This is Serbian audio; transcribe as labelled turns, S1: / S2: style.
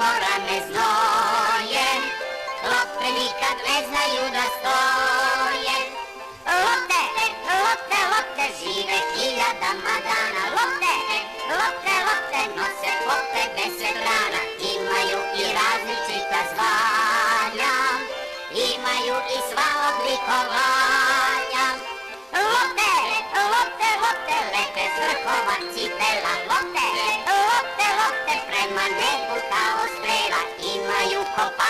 S1: umora ne znoje, lopte nikad ne znaju da stoje. Lopte, lopte, lopte, žive hiljadama dana. Lopte, lopte, lopte, nose pope 10 grana. Imaju i različita zvanja, imaju i sva odlikovanja. Lopte, lopte, lopte, lete s vrhova cipela. Lopte, lopte, lopte, prema nebu kao strela. Imaju kopa